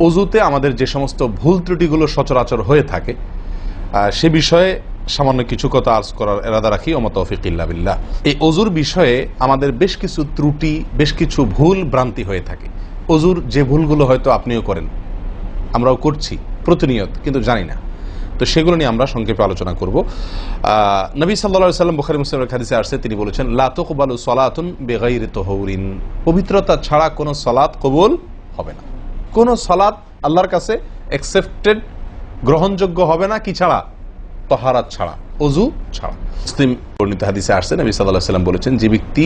অজুতে আমাদের যে সমস্ত ভুল ত্রুটিগুলো সচরাচর হয়ে থাকে সে বিষয়ে সামান্য কিছু কথা আর্জ করার ইরাদা রাখি। ওয়া মা তাওফীক ইল্লা বিল্লাহ। এই অজুর বিষয়ে আমাদের বেশ কিছু ত্রুটি, বেশ কিছু ভুল ভ্রান্তি হয়ে থাকে। অজুর যে ভুলগুলো হয়তো আপনিও করেন, আমরাও করছি প্রতিনিয়ত, কিন্তু জানি না। তো সেগুলো নিয়ে আমরা সংক্ষেপে আলোচনা করব। নবী সাল্লাল্লাহু আলাইহি ওয়াসাল্লাম বুখারী মুসলিমের হাদিসে আসছে, তিনি বলেছেন, লা তুকবালু সালাতুন বিগাইরি তাহুরিন, পবিত্রতা ছাড়া কোনো সালাত কবুল হবে না। কোন সালাত আল্লাহর কাছে অ্যাকসেপ্টেড, গ্রহণযোগ্য হবে না কি ছাড়া? তাহারাত ছাড়া, অজু ছাড়া। মুসলিম বর্ণিত হাদিসে আসছে, নবী সাল্লাল্লাহু আলাইহি ওয়াসাল্লাম বলেছেন, যে ব্যক্তি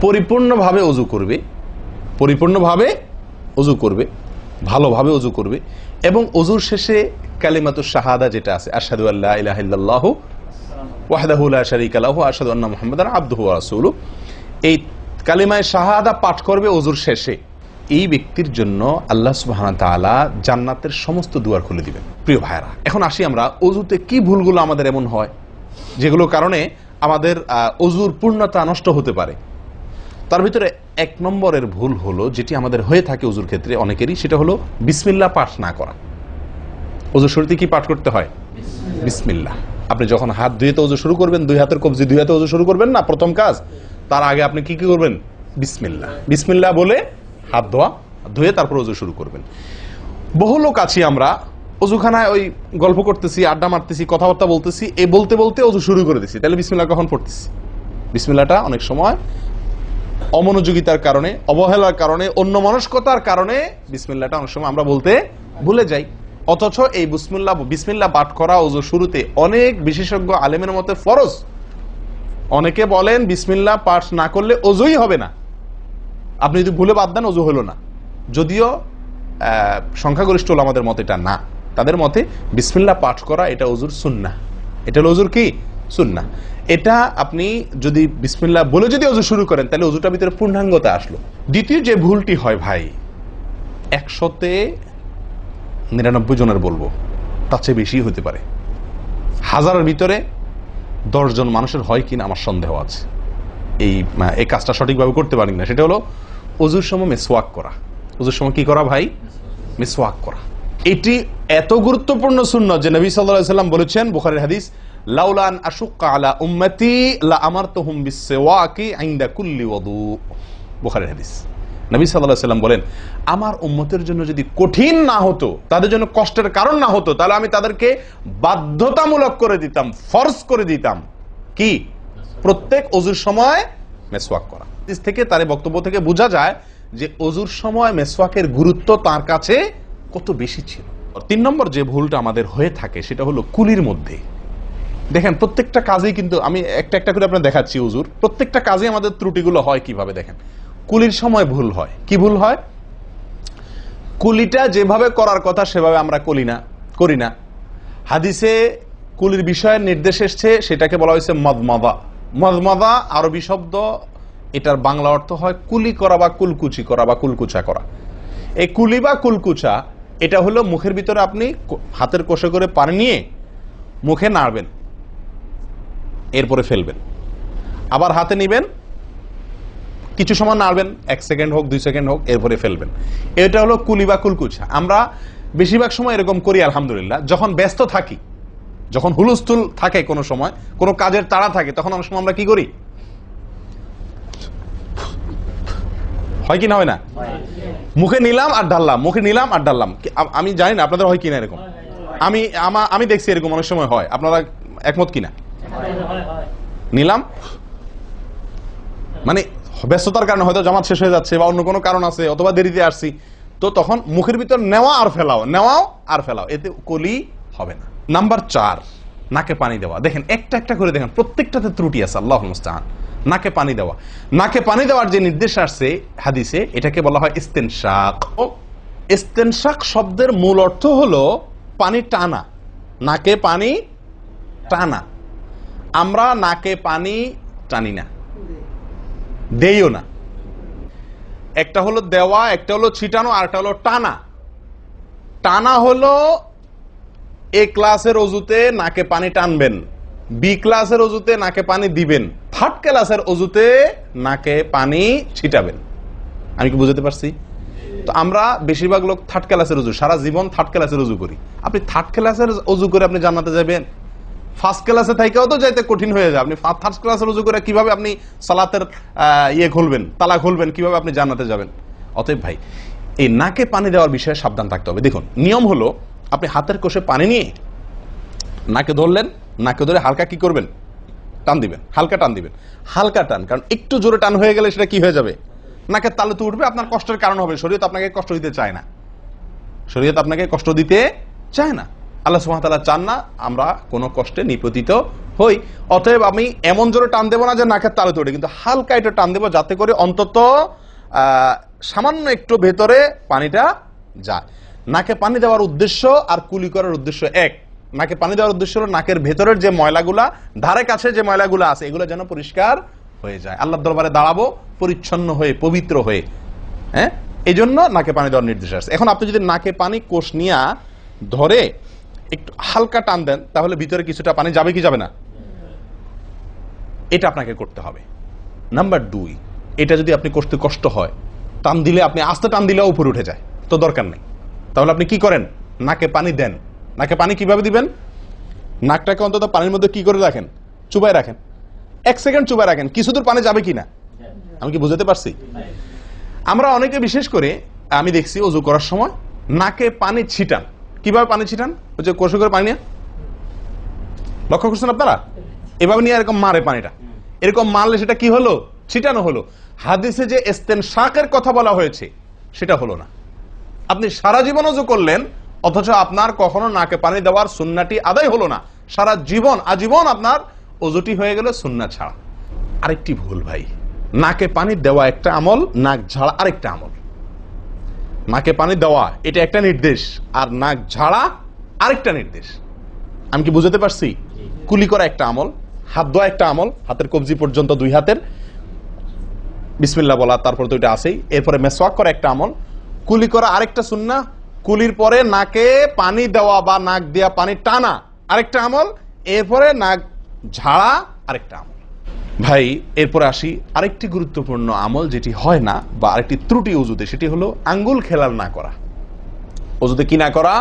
পরিপূর্ণভাবে অজু করবে, পরিপূর্ণভাবে অজু করবে, ভালোভাবে অজু করবে, এবং অজুর শেষে কালিমাতুশ শাহাদা যেটা আছে, আশহাদু আল্লা ইলাহা ইল্লাল্লাহু ওয়াহদাহু লা শারীকা লাহু ওয়া আশহাদু আন্না মুহাম্মাদান আবদুহু ওয়া রাসূলুহু, এই কালিমায়ে শাহাদা পাঠ করবে অজুর শেষে, এই ব্যক্তির জন্য আল্লাহ সুবহানাহু ওয়া তাআলা জান্নাতের সমস্ত দুয়ার খুলে দিবেন। প্রিয় ভাইরা, এখন আসি আমরা অজুতে কি ভুলগুলো আমাদের এমন হয় যেগুলো কারণে আমাদের অজুর পূর্ণতা নষ্ট হতে পারে। তার ভিতরে এক নম্বরের ভুল হলো, যেটি আমাদের হয়ে থাকে অজুর ক্ষেত্রে অনেকেরই, সেটা হলো বিসমিল্লাহ পাঠ না করা। অজুর শুরুতে কি পাঠ করতে হয়? বিসমিল্লাহ। আপনি যখন হাত ধুয়ে তো অজু শুরু করবেন, দুই হাতের কবজি দুই হাতে অজু শুরু করবেন না, প্রথম কাজ, তার আগে আপনি কি করবেন? বিসমিল্লাহ। বিসমিল্লাহ বলে হাত ধুয়ে তারপর অজু শুরু করবেন। বহু লোক আছি আমরা, অজুখানায় ওই গল্প করতেছি, আড্ডা মারতেছি, কথাবার্তা বলতেছি, এই বলতে বলতে অজু শুরু করে দিছি। তাহলে বিসমিল্লাহ কখন পড়তেছি? বিসমিল্লাহটা অনেক সময় অমনোযোগিতার কারণে, অবহেলার কারণে, অন্যমনস্কতার কারণে বিসমিল্লাহটা অনেক সময় আমরা বলতে ভুলে যাই। অথচ এই বিসমিল্লাহ পাঠ করা অজু শুরুতে অনেক বিশেষজ্ঞ আলেমের মতে ফরজ। অনেকে বলেন বিসমিল্লাহ পাঠ না করলে অজুই হবে না, আপনি যদি ভুলে বাদ দেন অজু হলো না। যদিও সংখ্যাগরিষ্ঠ আমাদের মতে এটা না, তাদের মতে বিসমিল্লাহ পাঠ করা এটা অজুর সুন্নাহ। এটা হলো অজুর কি? সুন্নাহ। এটা আপনি যদি বিসমিল্লাহ বলে যদি অজু শুরু করেন, তাহলে অজুটার ভিতরে পূর্ণাঙ্গতা আসলো। দ্বিতীয় যে ভুলটি হয় ভাই, 100-99 জনের বলবো, তার চেয়ে বেশি হতে পারে, হাজারের ভিতরে 10 জন মানুষের হয় কিনা আমার সন্দেহ আছে এই কাজটা সঠিকভাবে করতে পারি না। সেটা হলো অজুর সময় মিসওয়াক করা। অজুর সময় কি করা ভাই? মিসওয়াক করা। এটি এত গুরুত্বপূর্ণ সুন্নাহ যে নবী সাল্লাল্লাহু আলাইহি ওয়াসাল্লাম বলেছেন, বুখারীর হাদিস, লাউলা আন আশুক্কা আলা উম্মতি লা আমারতুহুম বিসওয়াকি ইনদা কুল্লি ওযু। বুখারীর হাদিস। নবী সাল্লাল্লাহু আলাইহি ওয়াসাল্লাম বলেন, আমার উম্মতের জন্য যদি কঠিন না হতো, তাদের জন্য কষ্টের কারণ না হতো, তাহলে আমি তাদেরকে বাধ্যতামূলক করে দিতাম, ফরজ করে দিতাম কি? প্রত্যেক অজুর সময় মিসওয়াক করা। হাদিস থেকে, তার বক্তব্য থেকে বোঝা যায় যে অজুর সময় মিসওয়াকের গুরুত্ব তার কাছে কত বেশি ছিল। 3 নম্বর যে ভুলটা আমাদের হয়ে থাকে সেটা হলো কুলির মধ্যে। দেখেন, প্রত্যেকটা কাজেই কিন্তু আমি একটা একটা করে আপনার দেখাচ্ছি অজুর প্রত্যেকটা কাজে আমাদের ত্রুটিগুলো হয় কিভাবে। দেখেন, কুলির সময় ভুল হয়। কি ভুল হয়? কুলিটা যেভাবে করার কথা সেভাবে আমরা করি না। হাদিসে কুলির বিষয়ের নির্দেশ এসছে, সেটাকে বলা হয়েছে মদমাদা। মদমাদা আরবি শব্দ, এটার বাংলা অর্থ হয় কুলি করা বা কুলকুচি করা বা কুলকুচা করা। এই কুলি বা কুলকুচা এটা হলো মুখের ভিতরে আপনি হাতের কোষে করে পানি নিয়ে মুখে নাড়বেন, এরপরে ফেলবেন, আবার হাতে নিবেন, কিছু সময় নাড়বেন, 1 সেকেন্ড হোক 2 সেকেন্ড হোক, এরপরে ফেলবেন। এটা হলো কুলি বা কুলকুচা। আমরা বেশিরভাগ সময় এরকম করি আলহামদুলিল্লাহ। যখন ব্যস্ত থাকি, যখন হুলস্থুল থাকে, কোনো সময় কোনো কাজের তাড়া থাকে, তখন অনেক সময় আমরা কি করি? হয় কি না হয় না? মুখে নিলাম আর ঢাললাম, মুখে নিলাম আর ঢাললাম। আমি জানি না আপনাদের হয় কিনা এরকম। আমি দেখছি এরকম অনেক সময় হয়। আপনারা একমত কিনা? নিলাম মানে ব্যস্ততার কারণে, হয়তো জামাত শেষ হয়ে যাচ্ছে বা অন্য কোনো কারণ আছে, অথবা দেরিতে আসছি, তো তখন মুখের ভিতর নেওয়াও আর ফেলাও, এতে কলি হবে না। নাম্বার 4, নাকে পানি দেওয়া। দেখেন, একটা একটা করে দেখেন, প্রত্যেকটাতে ত্রুটি আছে। আল্লাহুল মুস্তাআন। নাকে পানি দেওয়া। নাকে পানি দেওয়ার যে নির্দেশ আসছে হাদিসে, এটাকে বলা হয় ইস্তেনশাক। ইস্তেনশাক শব্দের মূল অর্থ হলো পানি টানা, নাকে পানি টানা। আমরা নাকে পানি টানি না, দেইও না। একটা হলো দেওয়া, একটা হলো ছিটানো, আর একটা হলো টানা। টানা হলো এ ক্লাসের অজুতে নাকে পানি টানবেন, বি ক্লাসের অজুতে নাকে পানি দিবেন, থার্ড ক্লাসের অজুতে নাকে পানি ছিটাবেন। আমি কি বুঝতে পারছি? তো আমরা বেশিরভাগ লোক থার্ড ক্লাসের উজু, সারা জীবন থার্ড ক্লাসের উজু করি। আপনি থার্ড ক্লাসের উজু করে আপনি জান্নাতে যাবেন? ফার্স্ট ক্লাসে থাইকাও তো যাইতে কঠিন হয়ে যায়। আপনি থার্ড ক্লাসের উজু করে কিভাবে আপনি সালাতের খুলবেন, তালা খুলবেন, কিভাবে আপনি জান্নাতে যাবেন? অতএব ভাই, এই নাকে পানি দেওয়ার বিষয়ে সাবধান থাকতে হবে। দেখুন, নিয়ম হলো আপনি হাতের কোষে পানি নিয়ে নাকে ধরলেন, নাকে ধরে হালকা কি করবেন? টান দিবেন, হালকা টান দিবেন, হালকা টান। কারণ একটু জোরে টান হয়ে গেলে সেটা কি হয়ে যাবে? নাকের তালু তো উঠবে, আপনার কষ্টের কারণ হবে। শরীয়ত আপনাকে কষ্ট দিতে চায় না, শরীয়ত আপনাকে কষ্ট দিতে চায় না। আল্লাহ সুবহানাহু ওয়া তাআলা চান না আমরা কোনো কষ্টে নিপতিত হই। অতএব আমি এমন জোরে টান দেবো না যে নাকের তালু তোড়ে, কিন্তু হালকা একটু টান দেবো যাতে করে অন্তত সামান্য একটু ভেতরে পানিটা যায়। নাকে পানি দেওয়ার উদ্দেশ্য আর কুলি করার উদ্দেশ্য এক। নাকে পানি দেওয়ার উদ্দেশ্য হলো নাকের ভেতরের যে ময়লাগুলা, ধারে কাছে যে ময়লাগুলা আছে, এগুলো যেন পরিষ্কার হয়ে যায়। আল্লাহর দরবারে দাঁড়াবো পরিচ্ছন্ন হয়ে, পবিত্র হয়ে। হ্যাঁ, এই জন্য নাকে পানি দেওয়ার নির্দেশ আছে। এখন আপনি যদি নাকে পানি কোষ নিয়ে ধরে একটু হালকা টান দেন, তাহলে ভিতরে কিছুটা পানি যাবে কি যাবে না? এটা আপনাকে করতে হবে। নাম্বার 2, এটা যদি আপনি করতে কষ্ট হয়, টান দিলে, আপনি আস্তে টান দিলেও উপরে উঠে যায়, তো দরকার নেই। তাহলে আপনি কি করেন? নাকে পানি দেন। নাকে পানি কিভাবে দিবেন? নাকটাকে অন্তত পানির মধ্যে কি করে রাখেন? চুবাই রাখেন, 1 সেকেন্ড চুবাই রাখেন। কিছু দূর পানি যাবে কিনা আমি কি বুঝাতে পারছি? আমরা অনেকে বিশেষ করে আমি দেখছি ওযু করার সময় নাকে পানি ছিটান। কিভাবে পানি ছিটান? ওই যে কষে করে পানি নিয়ে, লক্ষ্য করছেন আপনারা? এভাবে নিয়ে এরকম মারে পানিটা, এরকম মারলে সেটা কি হলো? ছিটানো হলো। হাদিসে যে ইস্তেনশাকের কথা বলা হয়েছে সেটা হলো না। আপনি সারা জীবন ওযু করলেন, অথচ আপনার কখনো নাকে পানি দেওয়ার সুন্নাহটি আদায় হলো না। সারা জীবন, আজীবন আপনার ওযুটি হয়ে গেল সুন্নাহ ছাড়া। আরেকটি ভুল ভাই, নাকে পানি দেওয়া একটা আমল, নাক ঝাড়া আরেকটা আমল। নাকে পানি দেওয়া এটা একটা নির্দেশ, আর নাক ঝাড়া আরেকটা নির্দেশ। আমি কি বুঝাতে পারছি? কুলি করা একটা আমল, হাত ধোয়া একটা আমল, হাতের কবজি পর্যন্ত 2 হাতের বিসমিল্লাহ বলা, তারপর তো এটা আছেই। এরপরে মেসওয়াক করা একটা আমল, কুলি করা আরেকটা সুন্নাহ, কুলির পরে নাকে পানি দেওয়া বা নাক দিয়া পানি টানা আরেকটা আমল, এরপরে নাক ঝাড়া আরেকটা আমল। ভাই, এরপরে আসি আরেকটি গুরুত্বপূর্ণ আমল যেটি হয় না, বা আরেকটি ত্রুটি ওযুতে, সেটি হলো আঙ্গুল খেলাল না করা। ওযুতে কি না করা?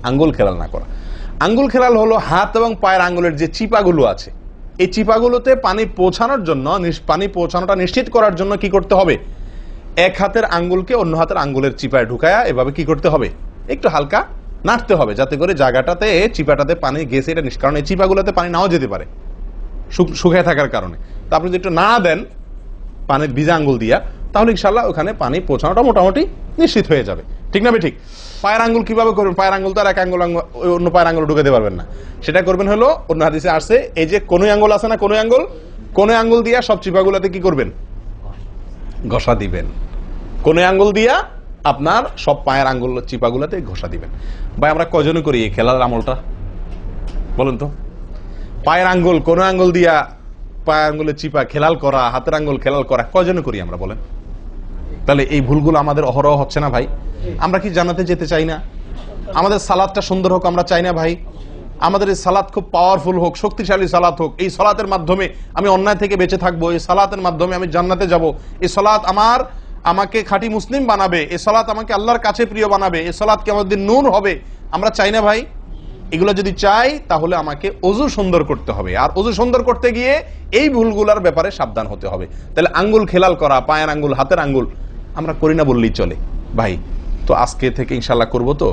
আঙ্গুল খেলাল না করা। আঙ্গুল খেলাল হলো হাত এবং পায়ের আঙ্গুলের যে চিপাগুলো আছে, এই চিপাগুলোতে পানি পৌঁছানোর জন্য, পানি পৌঁছানোটা নিশ্চিত করার জন্য কি করতে হবে? এক হাতের আঙ্গুলকে অন্য হাতের আঙ্গুলের চিপায় ঢুকায়া এভাবে কি করতে হবে? একটু হালকা নাড়তে হবে, যাতে করে জায়গাটাতে, চিপাটাতে পানি গেছে এটা নিষ্কারণ। এই চিপাগুলোতে পানি নাও যেতে পারে শুকায় থাকার কারণে। তো আপনি যদি একটু না দেন পানির ভিজা আঙ্গুল দিয়া, তাহলে ইনশাআল্লাহ ওখানে পানি পৌঁছানোটা মোটামুটি নিশ্চিত হয়ে যাবে। ঠিক না? ঠিক। পায়ের আঙ্গুল কিভাবে করবেন? পায়ের আঙ্গুল তো আর এক আঙ্গুল অন্য পায়ের আঙ্গুল ঢুকাতে পারবেন না। সেটা করবেন হলো, অন্য হাদিসে আসছে, এই যে কোন আঙ্গুল আছে না, কোন আঙ্গুল দিয়া সব চিপাগুলোতে কি করবেন? ঘষা দিবেন। কোন আঙ্গুল দিয়া আপনার সব পায়ের আঙ্গুল চিপাগুলোতে ঘষা দিবেন। ভাই, আমরা কজনে করি এই খেলার আমলটা বলেন তো? পায়ের আঙ্গুল, কোন আঙ্গুল দিয়া পায়ের আঙ্গুলের চিপা খেলাল করা, হাতের আঙ্গুল খেলাল করা, কজনে করি আমরা বলেন? তাহলে এই ভুলগুলো আমাদের অহরহ হচ্ছে না ভাই? আমরা কি জান্নাতে যেতে চাই না? আমাদের সালাতটা সুন্দর হোক আমরা চাই না ভাই? আমাদের এই সালাত খুব পাওয়ারফুল হোক, শক্তিশালী সালাত হোক। এই সালাতের মাধ্যমে আমি অন্যায় থেকে বেঁচে থাকবো, এই সালাতের মাধ্যমে আমি জান্নাতে যাব। এই সালাত আমাকে খাঁটি মুসলিম বানাবে, এই সালাত আমাকে আল্লাহর কাছে প্রিয় বানাবে, এই সালাত কিয়ামতের দিন নূর হবে। আমরা চাই না ভাই? এগুলো যদি চাই তাহলে আমাকে ওযু সুন্দর করতে হবে, আর ওযু সুন্দর করতে গিয়ে এই ভুলগুলোর ব্যাপারে সাবধান হতে হবে। তাহলে আঙ্গুল খেলাল করা, পায়ের আঙ্গুল, হাতের আঙ্গুল আমরা করি না বললেই চলে ভাই। তো আজকে থেকে ইনশাআল্লাহ করবো তো।